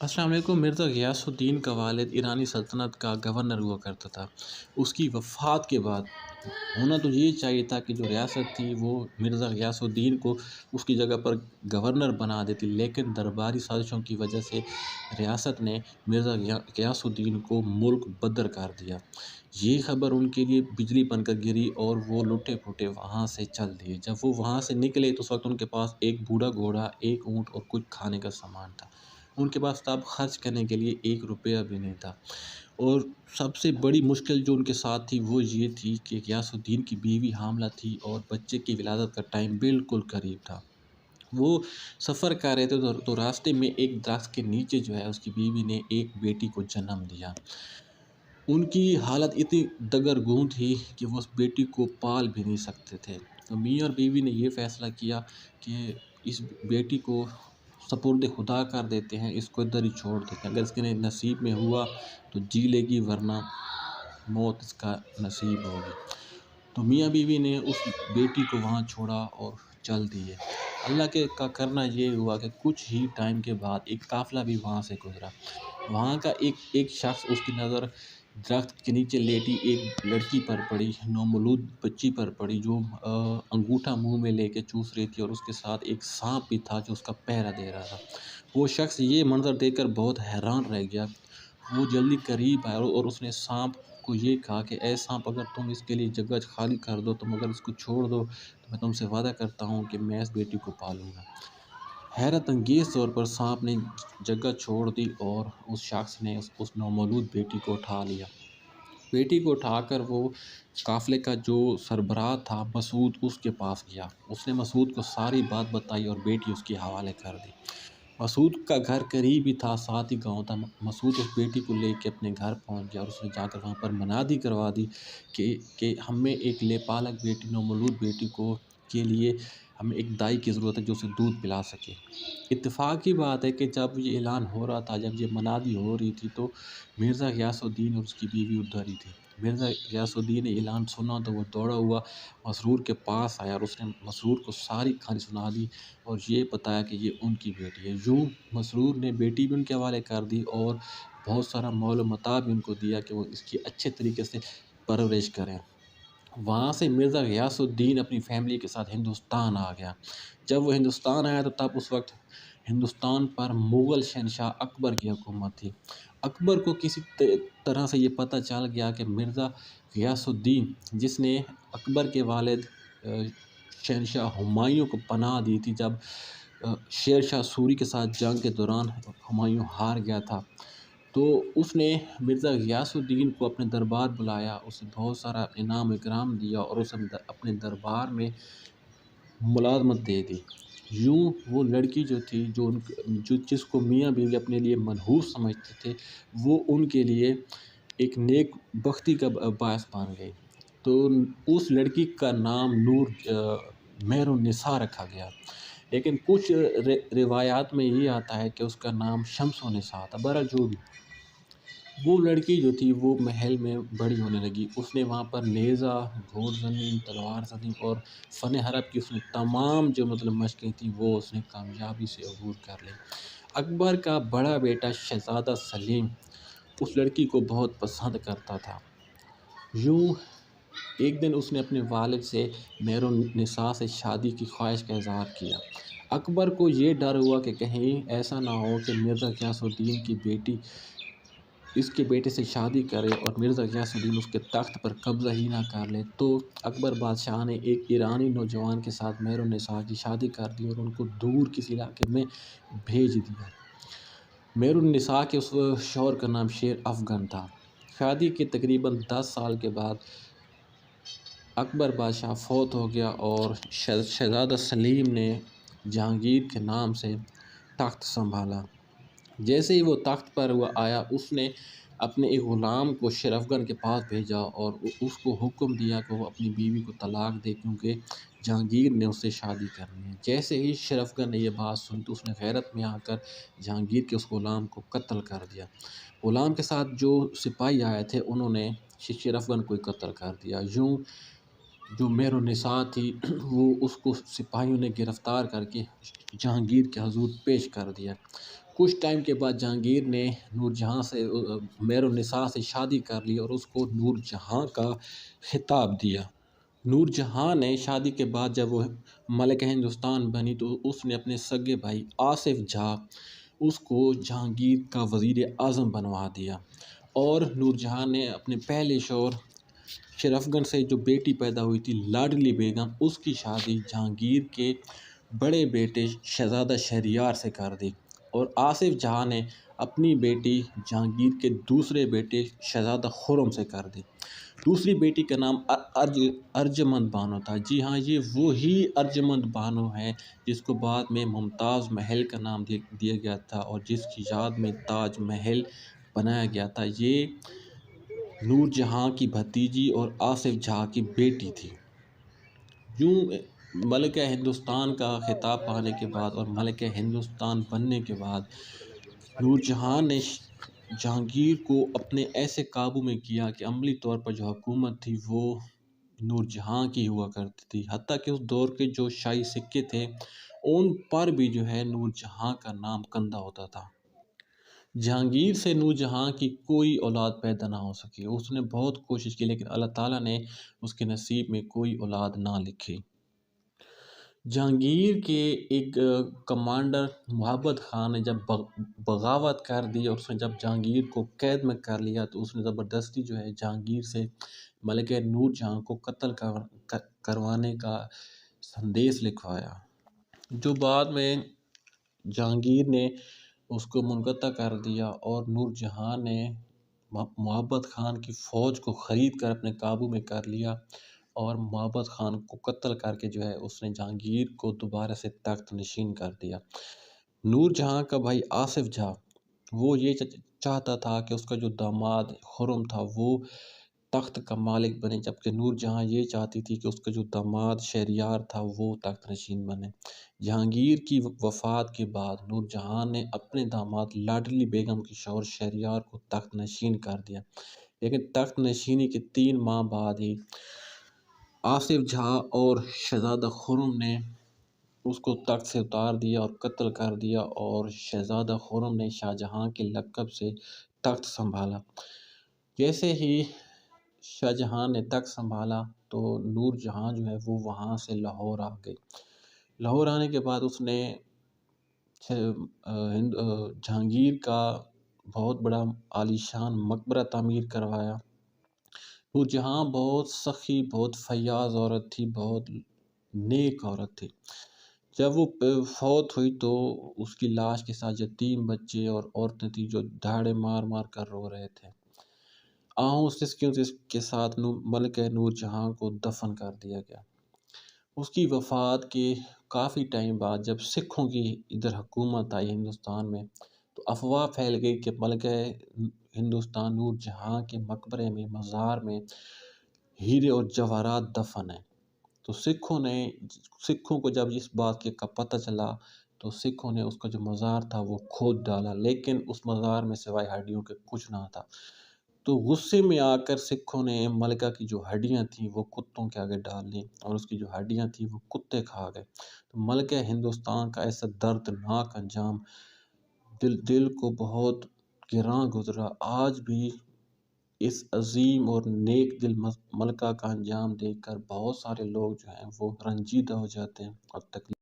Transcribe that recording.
السلام علیکم۔ مرزا غیاث الدین کا والد ایرانی سلطنت کا گورنر ہوا کرتا تھا۔ اس کی وفات کے بعد ہونا تو یہ چاہیے تھا کہ جو ریاست تھی وہ مرزا غیاث الدین کو اس کی جگہ پر گورنر بنا دیتی، لیکن درباری سازشوں کی وجہ سے ریاست نے مرزا غیاث الدین کو ملک بدر کر دیا۔ یہ خبر ان کے لیے بجلی بن کر گری اور وہ لٹے پھٹے وہاں سے چل دیے۔ جب وہ وہاں سے نکلے تو اس وقت ان کے پاس ایک بوڑھا گھوڑا، ایک اونٹ اور کچھ کھانے کا سامان تھا۔ ان کے پاس تب خرچ کرنے کے لیے 1 روپیہ بھی نہیں تھا، اور سب سے بڑی مشکل جو ان کے ساتھ تھی وہ یہ تھی کہ غیاث الدین کی بیوی حاملہ تھی اور بچے کی ولادت کا ٹائم بالکل قریب تھا۔ وہ سفر کر رہے تھے تو راستے میں ایک درخت کے نیچے جو ہے اس کی بیوی نے ایک بیٹی کو جنم دیا۔ ان کی حالت اتنی دگرگوں تھی کہ وہ اس بیٹی کو پال بھی نہیں سکتے تھے۔ تو میاں اور بیوی نے یہ فیصلہ کیا کہ اس بیٹی کو سپرد خدا کر دیتے ہیں، اس کو ادھر ہی چھوڑ دیتے ہیں۔ اگر اس کے نصیب میں ہوا تو جی لے گی، ورنہ موت اس کا نصیب ہوگی۔ تو میاں بیوی نے اس بیٹی کو وہاں چھوڑا اور چل دیے۔ اللہ کا کرنا یہ ہوا کہ کچھ ہی ٹائم کے بعد ایک قافلہ بھی وہاں سے گزرا۔ وہاں کا ایک شخص، اس کی نظر درخت کے نیچے لیٹی ایک لڑکی پر پڑی، نومولود بچی پر پڑی، جو انگوٹھا منہ میں لے کے چوس رہی تھی، اور اس کے ساتھ ایک سانپ بھی تھا جو اس کا پہرا دے رہا تھا۔ وہ شخص یہ منظر دیکھ کر بہت حیران رہ گیا۔ وہ جلدی قریب آیا اور اس نے سانپ کو یہ کہا کہ اے سانپ، اگر تم اس کے لیے جگہ خالی کر دو، تم اگر اس کو چھوڑ دو تو میں تم سے وعدہ کرتا ہوں کہ میں اس بیٹی کو پالوں گا۔ حیرت انگیز طور پر سانپ نے جگہ چھوڑ دی اور اس شخص نے اس نومولود بیٹی کو اٹھا لیا۔ بیٹی کو اٹھا کر وہ قافلے کا جو سربراہ تھا مسعود، اس کے پاس گیا۔ اس نے مسعود کو ساری بات بتائی اور بیٹی اس کے حوالے کر دی۔ مسعود کا گھر قریب ہی تھا، ساتھ ہی گاؤں تھا۔ مسعود اس بیٹی کو لے کے اپنے گھر پہنچ گیا اور اس نے جا کر وہاں پر منادی کروا دی کہ ہمیں ایک لے پالک بیٹی، نومولود بیٹی کے لیے ہمیں ایک دائی کی ضرورت ہے جو اسے دودھ پلا سکے۔ اتفاق کی بات ہے کہ جب یہ اعلان ہو رہا تھا، جب یہ منادی ہو رہی تھی، تو مرزا غیاث الدین اور اس کی بیوی ادھر ہی تھی۔ مرزا غیاث الدین نے اعلان سنا تو وہ دوڑا ہوا مسرور کے پاس آیا اور اس نے مسرور کو ساری کہانی سنا دی اور یہ بتایا کہ یہ ان کی بیٹی ہے۔ یوں مسرور نے بیٹی بھی ان کے حوالے کر دی اور بہت سارا مول و متاع بھی ان کو دیا کہ وہ اس کی اچھے طریقے سے پرورش کریں۔ وہاں سے مرزا غیاث الدین اپنی فیملی کے ساتھ ہندوستان آ گیا۔ جب وہ ہندوستان آیا تو تب اس وقت ہندوستان پر مغل شہنشاہ اکبر کی حکومت تھی۔ اکبر کو کسی طرح سے یہ پتہ چل گیا کہ مرزا غیاث الدین، جس نے اکبر کے والد شہنشاہ ہمایوں کو پناہ دی تھی جب شیر شاہ سوری کے ساتھ جنگ کے دوران ہمایوں ہار گیا تھا، تو اس نے مرزا غیاث الدین کو اپنے دربار بلایا، اسے بہت سارا انعام اکرام دیا اور اسے اپنے دربار میں ملازمت دے دی۔ یوں وہ لڑکی جو تھی، جس کو میاں بیوی اپنے لیے منحوس سمجھتے تھے، وہ ان کے لیے ایک نیک بختی کا باعث بن گئی۔ تو اس لڑکی کا نام مہر النساء رکھا گیا، لیکن کچھ روایات میں یہ آتا ہے کہ اس کا نام شمس النساء تھا۔ بہرحال جو بھی، وہ لڑکی جو تھی وہ محل میں بڑی ہونے لگی۔ اس نے وہاں پر نیزہ، گھوڑ زنی، تلوار زنی اور فن حرب کی اس نے تمام جو مشقیں تھیں وہ اس نے کامیابی سے عبور کر لی۔ اکبر کا بڑا بیٹا شہزادہ سلیم اس لڑکی کو بہت پسند کرتا تھا۔ یوں ایک دن اس نے اپنے والد سے مہر النساء سے شادی کی خواہش کا اظہار کیا۔ اکبر کو یہ ڈر ہوا کہ کہیں ایسا نہ ہو کہ مرزا غیاث الدین کی بیٹی اس کے بیٹے سے شادی کرے اور مرزا غیاث الدین اس کے تخت پر قبضہ ہی نہ کر لے۔ تو اکبر بادشاہ نے ایک ایرانی نوجوان کے ساتھ مہر النساء کی شادی کر دی اور ان کو دور کسی علاقے میں بھیج دیا۔ مہر النساء کے اس شوہر کا نام شیر افگن تھا۔ شادی کے تقریباً 10 سال کے بعد اکبر بادشاہ فوت ہو گیا اور شہزادہ سلیم نے جہانگیر کے نام سے تخت سنبھالا۔ جیسے ہی وہ تخت پر آیا، اس نے اپنے ایک غلام کو شیر افگن کے پاس بھیجا اور اس کو حکم دیا کہ وہ اپنی بیوی کو طلاق دے، کیونکہ جہانگیر نے اس سے شادی کرنی ہے۔ جیسے ہی شیر افگن نے یہ بات سنی تو اس نے غیرت میں آ کر جہانگیر کے اس غلام کو قتل کر دیا۔ غلام کے ساتھ جو سپاہی آئے تھے انہوں نے شیر افگن کو قتل کر دیا۔ یوں جو مہر النساء تھی وہ اس کو سپاہیوں نے گرفتار کر کے جہانگیر کے حضور پیش کر دیا۔ کچھ ٹائم کے بعد جہانگیر نے نور جہاں سے مہر النساء سے شادی کر لی اور اس کو نور جہاں کا خطاب دیا۔ نور جہاں نے شادی کے بعد جب وہ ملکہ ہندوستان بنی تو اس نے اپنے سگے بھائی آصف جہاں اس کو جہانگیر کا وزیر اعظم بنوا دیا، اور نور جہاں نے اپنے پہلے شوہر شرفگن سے جو بیٹی پیدا ہوئی تھی لاڈلی بیگم، اس کی شادی جہانگیر کے بڑے بیٹے شہزادہ شہریار سے کر دی، اور آصف جہاں نے اپنی بیٹی جہانگیر کے دوسرے بیٹے شہزادہ خرم سے کر دی۔ دوسری بیٹی کا نام ارجمند بانو تھا۔ جی ہاں، یہ وہی ارجمند بانو ہے جس کو بعد میں ممتاز محل کا نام دیا گیا تھا اور جس کی یاد میں تاج محل بنایا گیا تھا۔ یہ نور جہاں کی بھتیجی اور آصف جہاں کی بیٹی تھی۔ یوں ملکہ ہندوستان کا خطاب پانے کے بعد اور ملکہ ہندوستان بننے کے بعد نور جہاں نے جہانگیر کو اپنے ایسے قابو میں کیا کہ عملی طور پر جو حکومت تھی وہ نور جہاں کی ہوا کرتی تھی، حتیٰ کہ اس دور کے جو شاہی سکے تھے ان پر بھی جو ہے نور جہاں کا نام کندہ ہوتا تھا۔ جہانگیر سے نور جہاں کی کوئی اولاد پیدا نہ ہو سکی، اس نے بہت کوشش کی لیکن اللہ تعالیٰ نے اس کے نصیب میں کوئی اولاد نہ لکھی۔ جہانگیر کے ایک کمانڈر محبت خان نے جب بغاوت کر دی اور اس نے جب جہانگیر کو قید میں کر لیا تو اس نے زبردستی جو ہے جہانگیر سے ملکہ نور جہاں کو قتل کروانے کا سندیش لکھوایا، جو بعد میں جہانگیر نے اس کو منقطع کر دیا اور نور جہاں نے محبت خان کی فوج کو خرید کر اپنے قابو میں کر لیا اور محبت خان کو قتل کر کے جو ہے اس نے جہانگیر کو دوبارہ سے تخت نشین کر دیا۔ نور جہاں کا بھائی آصف جہاں وہ یہ چاہتا تھا کہ اس کا جو داماد خرم تھا وہ تخت کا مالک بنے، جبکہ نور جہاں یہ چاہتی تھی کہ اس کا جو داماد شہریار تھا وہ تخت نشین بنے۔ جہانگیر کی وفات کے بعد نور جہاں نے اپنے داماد لاڈلی بیگم کے شوہر شہریار کو تخت نشین کر دیا، لیکن تخت نشینی کے 3 ماہ بعد ہی آصف جہاں اور شہزادہ خرم نے اس کو تخت سے اتار دیا اور قتل کر دیا، اور شہزادہ خرم نے شاہ جہاں کے لقب سے تخت سنبھالا۔ جیسے ہی شاہ جہاں نے تخت سنبھالا تو نور جہاں جو ہے وہ وہاں سے لاہور آ گئی۔ لاہور آنے کے بعد اس نے جہانگیر کا بہت بڑا عالیشان مقبرہ تعمیر کروایا۔ نور جہاں بہت سخی، بہت فیاض عورت تھی، بہت نیک عورت تھی۔ جب وہ فوت ہوئی تو اس کی لاش کے ساتھ 3 بچے اور عورتیں تھیں جو دھاڑے مار مار کر رو رہے تھے۔ سسکیوں کے ساتھ ملکہ نور جہاں کو دفن کر دیا گیا۔ اس کی وفات کے کافی ٹائم بعد جب سکھوں کی ادھر حکومت آئی ہندوستان میں تو افواہ پھیل گئی کہ ملکہ ہندوستان نور جہاں کے مقبرے میں مزار میں ہیرے اور جواہرات دفن ہیں۔ تو سکھوں کو جب اس بات کا پتہ چلا تو سکھوں نے اس کا جو مزار تھا وہ کھود ڈالا، لیکن اس مزار میں سوائے ہڈیوں کے کچھ نہ تھا۔ تو غصے میں آ کر سکھوں نے ملکہ کی جو ہڈیاں تھیں وہ کتوں کے آگے ڈال دیں اور اس کی جو ہڈیاں تھیں وہ کتے کھا گئے۔ تو ملکہ ہندوستان کا ایسا دردناک انجام دل کو بہت گراں گزرا۔ آج بھی اس عظیم اور نیک دل ملکہ کا انجام دیکھ کر بہت سارے لوگ جو ہیں وہ رنجیدہ ہو جاتے ہیں اور تکلیف